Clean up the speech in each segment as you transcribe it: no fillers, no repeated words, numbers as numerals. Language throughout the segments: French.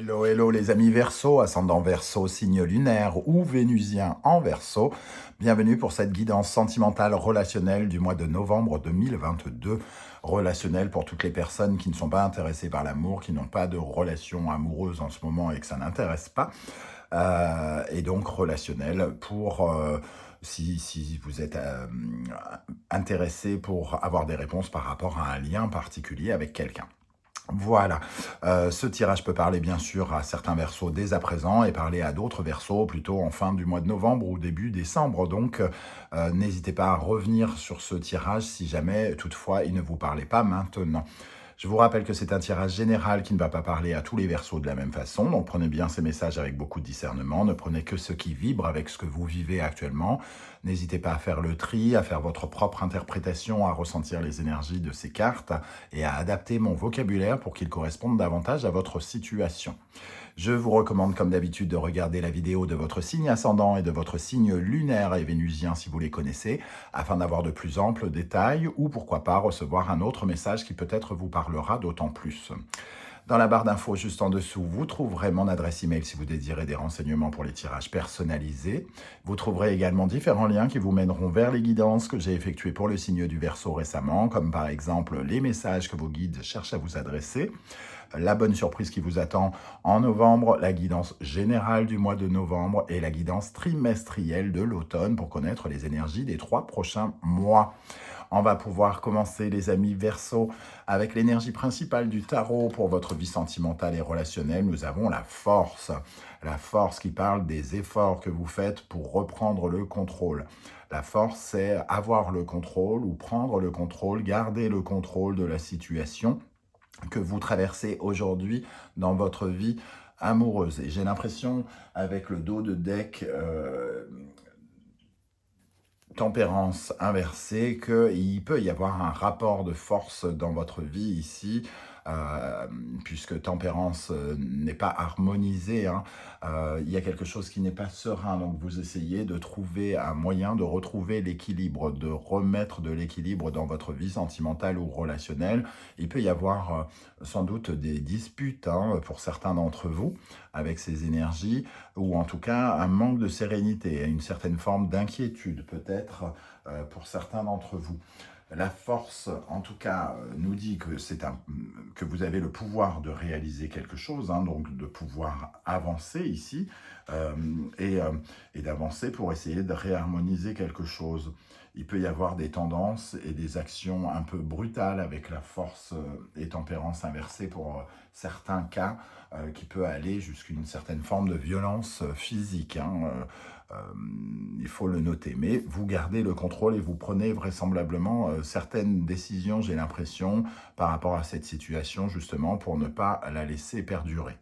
Hello, hello les amis Verseau, ascendant Verseau, signe lunaire ou vénusien en Verseau. Bienvenue pour cette guidance sentimentale relationnelle du mois de novembre 2022. Relationnelle pour toutes les personnes qui ne sont pas intéressées par l'amour, qui n'ont pas de relation amoureuse en ce moment et que ça n'intéresse pas. Et donc relationnelle pour... si vous êtes intéressé pour avoir des réponses par rapport à un lien particulier avec quelqu'un. Voilà, ce tirage peut parler bien sûr à certains Verseaux dès à présent et parler à d'autres Verseaux plutôt en fin du mois de novembre ou début décembre. Donc n'hésitez pas à revenir sur ce tirage si jamais toutefois il ne vous parlait pas maintenant. Je vous rappelle que c'est un tirage général qui ne va pas parler à tous les Verseaux de la même façon, donc prenez bien ces messages avec beaucoup de discernement, ne prenez que ce qui vibre avec ce que vous vivez actuellement. N'hésitez pas à faire le tri, à faire votre propre interprétation, à ressentir les énergies de ces cartes et à adapter mon vocabulaire pour qu'il corresponde davantage à votre situation. Je vous recommande comme d'habitude de regarder la vidéo de votre signe ascendant et de votre signe lunaire et vénusien si vous les connaissez, afin d'avoir de plus amples détails ou pourquoi pas recevoir un autre message qui peut-être vous parlera d'autant plus. Dans la barre d'infos juste en dessous, vous trouverez mon adresse email si vous désirez des renseignements pour les tirages personnalisés. Vous trouverez également différents liens qui vous mèneront vers les guidances que j'ai effectuées pour le signe du Verseau récemment, comme par exemple les messages que vos guides cherchent à vous adresser, la bonne surprise qui vous attend en novembre, la guidance générale du mois de novembre et la guidance trimestrielle de l'automne pour connaître les énergies des 3 prochains mois. On va pouvoir commencer, les amis Verseau, avec l'énergie principale du tarot pour votre vie sentimentale et relationnelle. Nous avons la force qui parle des efforts que vous faites pour reprendre le contrôle. La force, c'est avoir le contrôle ou prendre le contrôle, garder le contrôle de la situation que vous traversez aujourd'hui dans votre vie amoureuse. Et j'ai l'impression, avec le dos de deck Tempérance inversée, qu'il peut y avoir un rapport de force dans votre vie ici, puisque Tempérance n'est pas harmonisée, hein. Il y a quelque chose qui n'est pas serein, donc vous essayez de trouver un moyen de retrouver l'équilibre, de remettre de l'équilibre dans votre vie sentimentale ou relationnelle. Il peut y avoir sans doute des disputes, hein, pour certains d'entre vous avec ces énergies, ou en tout cas un manque de sérénité, une certaine forme d'inquiétude peut-être pour certains d'entre vous. La force, en tout cas, nous dit que, que vous avez le pouvoir de réaliser quelque chose, hein, donc de pouvoir avancer ici, et d'avancer pour essayer de réharmoniser quelque chose. Il peut y avoir des tendances et des actions un peu brutales avec la force et tempérance inversée pour certains cas, qui peut aller jusqu'à une certaine forme de violence physique, hein, il faut le noter. Mais vous gardez le contrôle et vous prenez vraisemblablement certaines décisions, j'ai l'impression, par rapport à cette situation, justement, pour ne pas la laisser perdurer.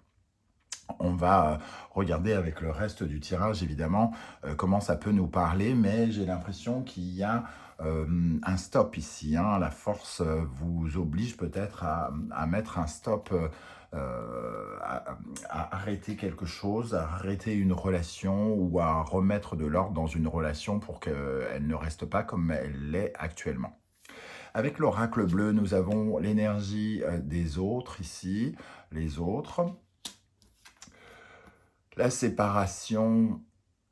On va regarder avec le reste du tirage, évidemment, comment ça peut nous parler, mais j'ai l'impression qu'il y a un stop ici, hein. La force vous oblige peut-être à mettre un stop, à arrêter quelque chose, à arrêter une relation ou à remettre de l'ordre dans une relation pour qu'elle ne reste pas comme elle l'est actuellement. Avec l'oracle bleu, nous avons l'énergie des autres ici, les autres. La séparation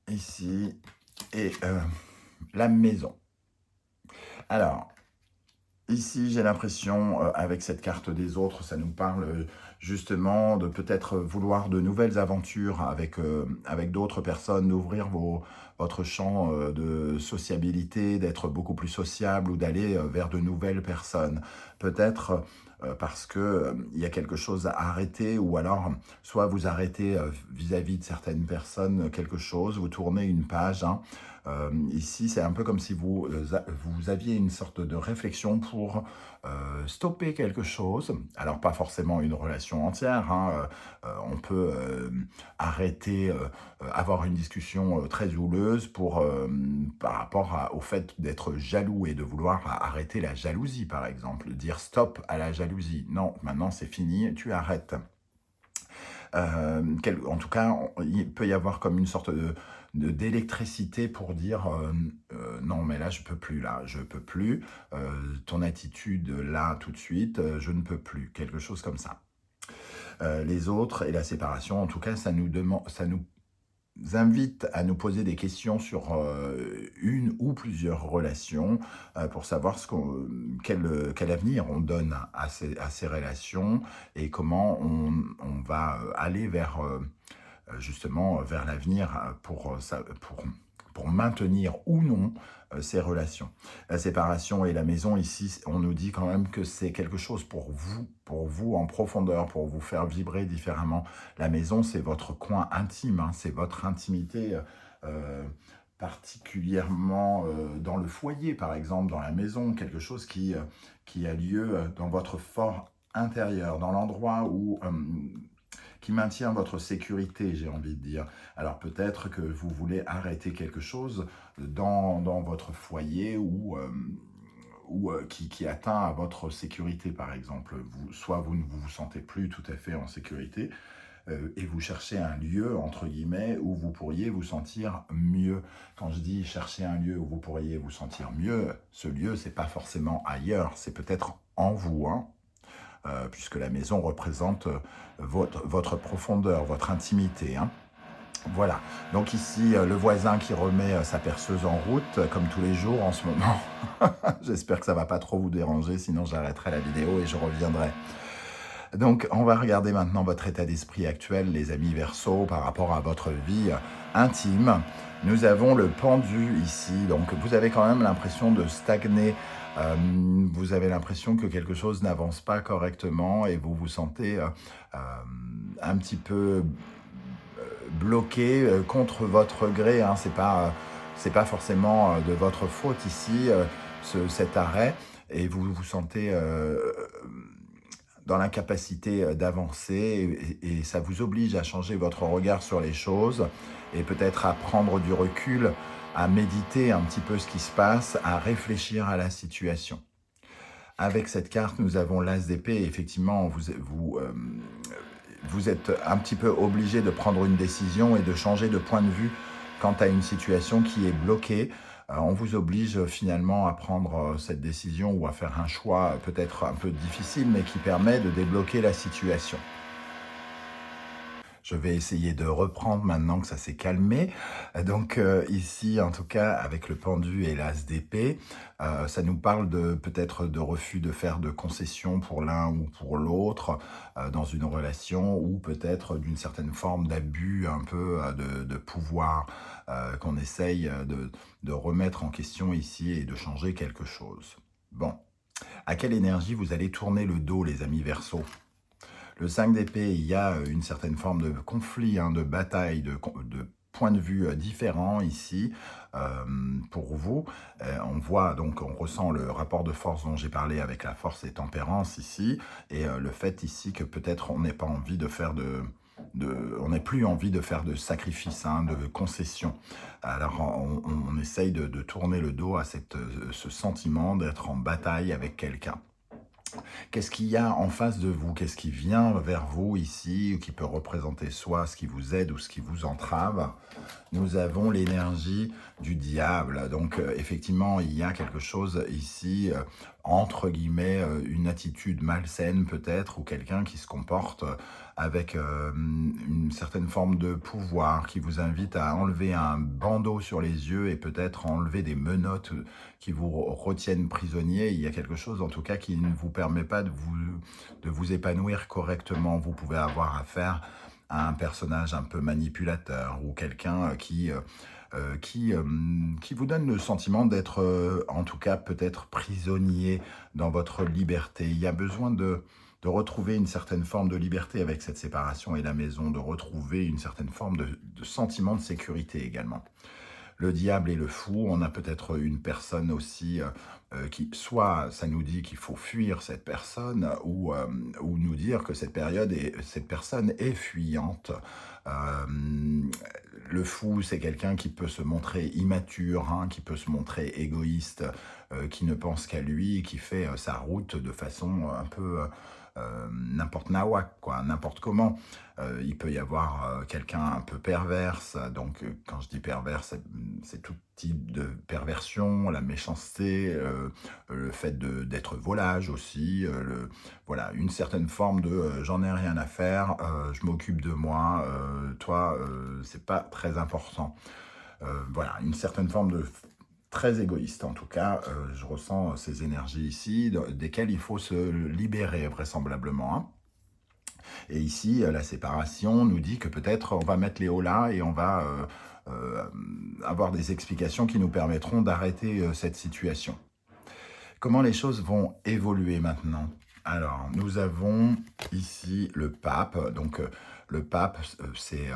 ici et la maison. Alors, ici, j'ai l'impression, avec cette carte des autres, ça nous parle justement de peut-être vouloir de nouvelles aventures avec d'autres personnes, d'ouvrir votre champ de sociabilité, d'être beaucoup plus sociable ou d'aller vers de nouvelles personnes. Peut-être parce que il y a quelque chose à arrêter, ou alors soit vous arrêtez vis-à-vis de certaines personnes quelque chose, vous tournez une page, hein. Ici, c'est un peu comme si vous aviez une sorte de réflexion pour stopper quelque chose. Alors, pas forcément une relation entière, hein. On peut arrêter, avoir une discussion très houleuse par rapport au fait d'être jaloux et de vouloir arrêter la jalousie, par exemple. Dire stop à la jalousie. Non, maintenant c'est fini, tu arrêtes. En tout cas, il peut y avoir comme une sorte d'électricité pour dire non mais là je peux plus, ton attitude là tout de suite, je ne peux plus, quelque chose comme ça. les autres et la séparation. En tout cas, ça nous invite à nous poser des questions sur une ou plusieurs relations pour savoir quel avenir on donne à ces relations et comment on va aller vers justement vers l'avenir pour maintenir ou non ces relations. La séparation et la maison, ici, on nous dit quand même que c'est quelque chose pour vous en profondeur, pour vous faire vibrer différemment. La maison, c'est votre coin intime, hein, c'est votre intimité particulièrement dans le foyer, par exemple, dans la maison, quelque chose qui a lieu dans votre fort intérieur, dans l'endroit où qui maintient votre sécurité, j'ai envie de dire. Alors peut-être que vous voulez arrêter quelque chose dans votre foyer ou qui atteint à votre sécurité, par exemple. Soit vous ne vous sentez plus tout à fait en sécurité, et vous cherchez un lieu, entre guillemets, où vous pourriez vous sentir mieux. Quand je dis chercher un lieu où vous pourriez vous sentir mieux, ce lieu, c'est pas forcément ailleurs, c'est peut-être en vous, hein, puisque la maison représente votre profondeur, votre intimité, hein. Voilà, donc ici, le voisin qui remet sa perceuse en route, comme tous les jours en ce moment. J'espère que ça ne va pas trop vous déranger, sinon j'arrêterai la vidéo et je reviendrai. Donc, on va regarder maintenant votre état d'esprit actuel, les amis Verseaux, par rapport à votre vie intime. Nous avons le pendu ici, donc vous avez quand même l'impression de stagner. Vous avez l'impression que quelque chose n'avance pas correctement et vous vous sentez un petit peu bloqué contre votre gré, hein. C'est pas forcément de votre faute ici, cet arrêt, et vous vous sentez dans l'incapacité d'avancer, et ça vous oblige à changer votre regard sur les choses, et peut-être à prendre du recul, à méditer un petit peu ce qui se passe, à réfléchir à la situation. Avec cette carte, nous avons l'As d'épée, effectivement, vous êtes un petit peu obligé de prendre une décision et de changer de point de vue quant à une situation qui est bloquée. On vous oblige finalement à prendre cette décision ou à faire un choix peut-être un peu difficile, mais qui permet de débloquer la situation. Je vais essayer de reprendre maintenant que ça s'est calmé. Donc ici, en tout cas, avec le pendu et l'As d'épée, ça nous parle peut-être de refus de faire de concessions pour l'un ou pour l'autre dans une relation, ou peut-être d'une certaine forme d'abus un peu de pouvoir qu'on essaye de remettre en question ici et de changer quelque chose. Bon, à quelle énergie vous allez tourner le dos, les amis Verseaux? Le 5 d'épée, il y a une certaine forme de conflit, hein, de bataille, de points de vue différents ici pour vous. On voit donc, on ressent le rapport de force dont j'ai parlé avec la force et tempérance ici, et le fait ici que peut-être on n'ait pas envie de faire on n'a plus envie de faire de sacrifices, hein, de concessions. Alors on essaye de tourner le dos à ce sentiment d'être en bataille avec quelqu'un. Qu'est-ce qu'il y a en face de vous? Qu'est-ce qui vient vers vous ici, ou qui peut représenter soit ce qui vous aide ou ce qui vous entrave? Nous avons l'énergie du diable. Donc effectivement, il y a quelque chose ici, entre guillemets, une attitude malsaine peut-être, ou quelqu'un qui se comporte avec une certaine forme de pouvoir, qui vous invite à enlever un bandeau sur les yeux et peut-être enlever des menottes qui vous retiennent prisonnier. Il y a quelque chose en tout cas qui ne vous permet pas de vous épanouir correctement. Vous pouvez avoir affaire à un personnage un peu manipulateur, ou quelqu'un qui vous donne le sentiment d'être, en tout cas peut-être prisonnier dans votre liberté. Il y a besoin de retrouver une certaine forme de liberté avec cette séparation et la maison, de retrouver une certaine forme de sentiment de sécurité également. Le diable et le fou, on a peut-être une personne aussi qui, soit ça nous dit qu'il faut fuir cette personne, ou nous dire que cette personne est fuyante. Le fou, c'est quelqu'un qui peut se montrer immature, hein, qui peut se montrer égoïste, qui ne pense qu'à lui, qui fait sa route de façon un peu n'importe nawak, quoi, n'importe comment. Il peut y avoir quelqu'un un peu perverse. Donc, quand je dis perverse, c'est tout type de perversion, la méchanceté, le fait d'être volage aussi, voilà, une certaine forme de j'en ai rien à faire, je m'occupe de moi, toi, c'est pas très important. Voilà, une certaine forme de très égoïste. En tout cas, je ressens ces énergies ici, desquelles il faut se libérer vraisemblablement, hein. Et ici, la séparation nous dit que peut-être on va mettre les hauts là et on va avoir des explications qui nous permettront d'arrêter cette situation. Comment les choses vont évoluer maintenant? Alors, nous avons ici le pape. Donc, le pape, c'est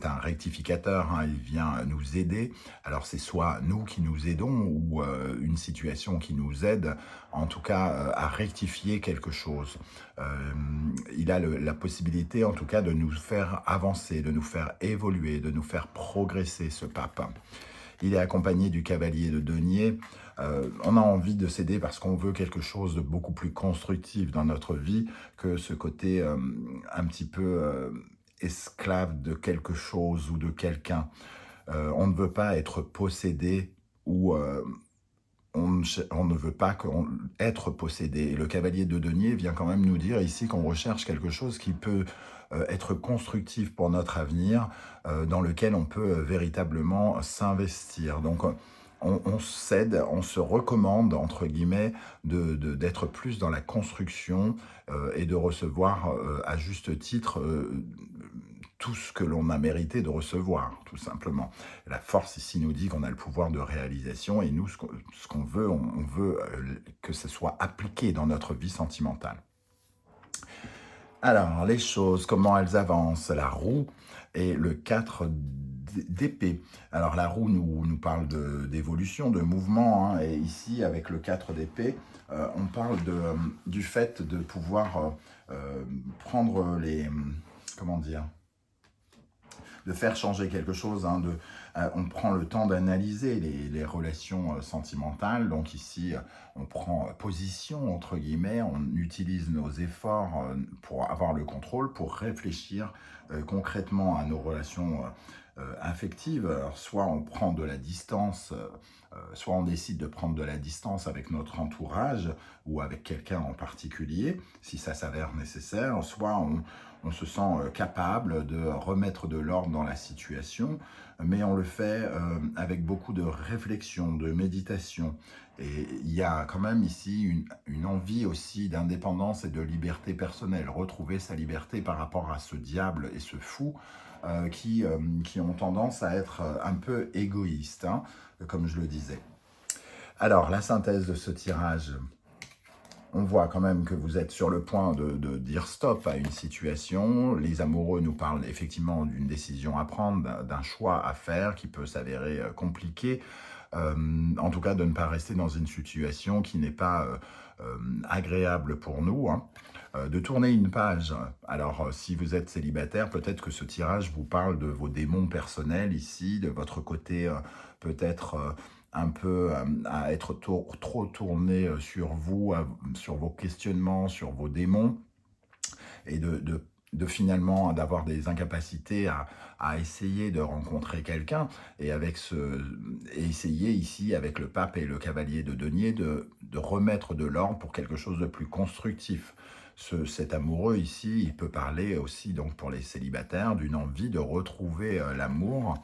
un rectificateur, hein, il vient nous aider. Alors, c'est soit nous qui nous aidons ou une situation qui nous aide, en tout cas, à rectifier quelque chose. Il a la possibilité, en tout cas, de nous faire avancer, de nous faire évoluer, de nous faire progresser, ce pape. Il est accompagné du cavalier de denier. On a envie de s'aider parce qu'on veut quelque chose de beaucoup plus constructif dans notre vie que ce côté un petit peu esclave de quelque chose ou de quelqu'un. On ne veut pas être possédé ou on ne veut pas être possédé. Et le cavalier de denier vient quand même nous dire ici qu'on recherche quelque chose qui peut être constructif pour notre avenir, dans lequel on peut véritablement s'investir. Donc, on s'aide, on se recommande, entre guillemets, d'être plus dans la construction et de recevoir à juste titre tout ce que l'on a mérité de recevoir, tout simplement. La force ici nous dit qu'on a le pouvoir de réalisation et nous, ce qu'on veut, on veut que ce soit appliqué dans notre vie sentimentale. Alors, les choses, comment elles avancent? La roue et le 4 d'épée. Alors, la roue nous parle d'évolution, de mouvement, hein, et ici, avec le 4 d'épée, on parle du fait de pouvoir prendre les... comment dire, de faire changer quelque chose, hein, on prend le temps d'analyser les relations sentimentales. Donc ici, on prend position, entre guillemets, on utilise nos efforts pour avoir le contrôle, pour réfléchir concrètement à nos relations affectives. Alors, soit on prend de la distance, soit on décide de prendre de la distance avec notre entourage ou avec quelqu'un en particulier, si ça s'avère nécessaire, soit on se sent capable de remettre de l'ordre dans la situation, mais on le fait avec beaucoup de réflexion, de méditation. Et il y a quand même ici une envie aussi d'indépendance et de liberté personnelle, retrouver sa liberté par rapport à ce diable et ce fou qui ont tendance à être un peu égoïstes, hein, comme je le disais. Alors, la synthèse de ce tirage... On voit quand même que vous êtes sur le point de dire stop à une situation. Les amoureux nous parlent effectivement d'une décision à prendre, d'un choix à faire qui peut s'avérer compliqué. En tout cas, de ne pas rester dans une situation qui n'est pas agréable pour nous, hein. De tourner une page. Alors, si vous êtes célibataire, peut-être que ce tirage vous parle de vos démons personnels ici, de votre côté peut-être... un peu à être trop tourné sur vous, sur vos questionnements, sur vos démons, et de finalement d'avoir des incapacités à essayer de rencontrer quelqu'un, et essayer ici avec le pape et le cavalier de denier de remettre de l'ordre pour quelque chose de plus constructif. Cet amoureux ici, il peut parler aussi, donc pour les célibataires, d'une envie de retrouver l'amour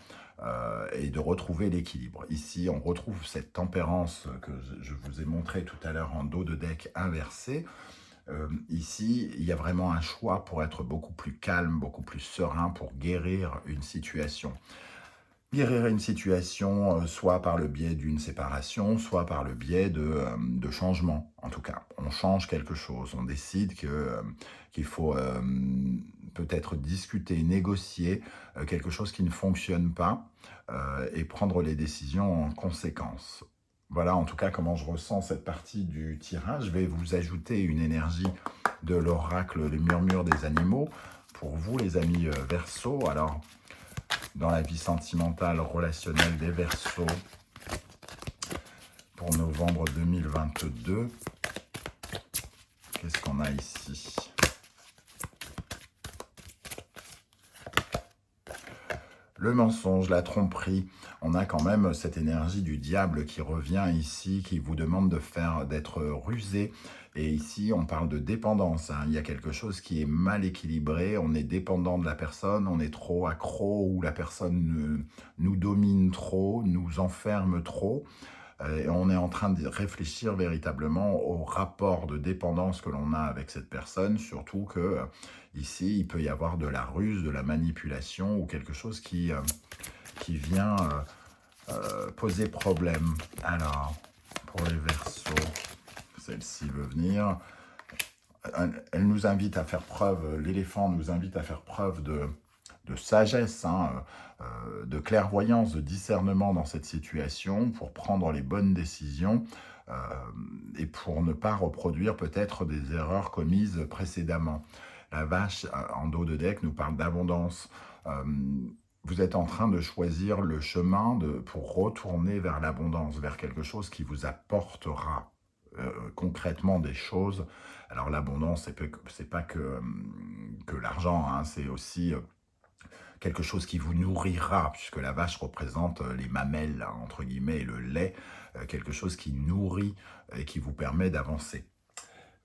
et de retrouver l'équilibre. Ici, on retrouve cette tempérance que je vous ai montré tout à l'heure en dos de deck inversé. Ici, il y a vraiment un choix pour être beaucoup plus calme, beaucoup plus serein, pour guérir une situation. Guérir une situation, soit par le biais d'une séparation, soit par le biais de changement. En tout cas, on change quelque chose, on décide qu'il faut peut-être discuter, négocier quelque chose qui ne fonctionne pas et prendre les décisions en conséquence. Voilà en tout cas comment je ressens cette partie du tirage. Je vais vous ajouter une énergie de l'oracle, le murmure des animaux. Pour vous les amis Verseaux, alors dans la vie sentimentale, relationnelle des Verseaux, pour novembre 2022, Qu'est-ce qu'on a ici? Le mensonge, la tromperie, on a quand même cette énergie du diable qui revient ici, qui vous demande d'être rusé. Et ici, on parle de dépendance, hein. Il y a quelque chose qui est mal équilibré, on est dépendant de la personne, on est trop accro, ou la personne nous domine trop, nous enferme trop. Et on est en train de réfléchir véritablement au rapport de dépendance que l'on a avec cette personne, surtout que ici, il peut y avoir de la ruse, de la manipulation ou quelque chose qui vient poser problème. Alors, pour les Verseaux, celle-ci veut venir. Elle nous invite à faire preuve, l'éléphant nous invite à faire preuve de sagesse, hein, de clairvoyance, de discernement dans cette situation pour prendre les bonnes décisions et pour ne pas reproduire peut-être des erreurs commises précédemment. La vache en dos de deck nous parle d'abondance. Vous êtes en train de choisir le chemin pour retourner vers l'abondance, vers quelque chose qui vous apportera concrètement des choses. Alors l'abondance, c'est pas que l'argent, hein, c'est aussi quelque chose qui vous nourrira, puisque la vache représente les mamelles, hein, entre guillemets, et le lait, quelque chose qui nourrit et qui vous permet d'avancer.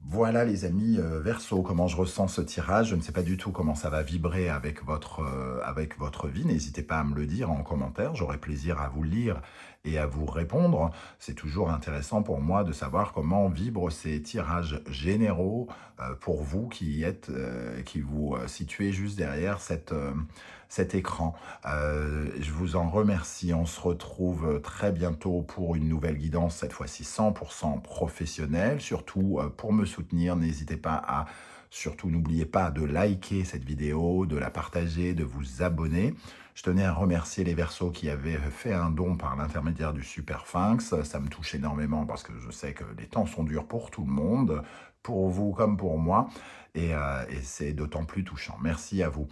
Voilà les amis Verseau, comment je ressens ce tirage. Je ne sais pas du tout comment ça va vibrer avec votre vie. N'hésitez pas à me le dire en commentaire, j'aurai plaisir à vous lire et à vous répondre. C'est toujours intéressant pour moi de savoir comment vibrent ces tirages généraux pour vous qui vous situez juste derrière cet écran. Je vous en remercie. On se retrouve très bientôt pour une nouvelle guidance, cette fois-ci 100% professionnelle. Surtout pour me soutenir, n'hésitez pas à, surtout n'oubliez pas de liker cette vidéo, de la partager, de vous abonner. Je tenais à remercier les Verseaux qui avaient fait un don par l'intermédiaire du Super Sphinx. Ça me touche énormément parce que je sais que les temps sont durs pour tout le monde, pour vous comme pour moi, et c'est d'autant plus touchant. Merci à vous.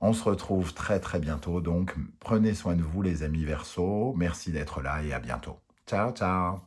On se retrouve très très bientôt, donc prenez soin de vous les amis Verseaux. Merci d'être là et à bientôt. Ciao, ciao.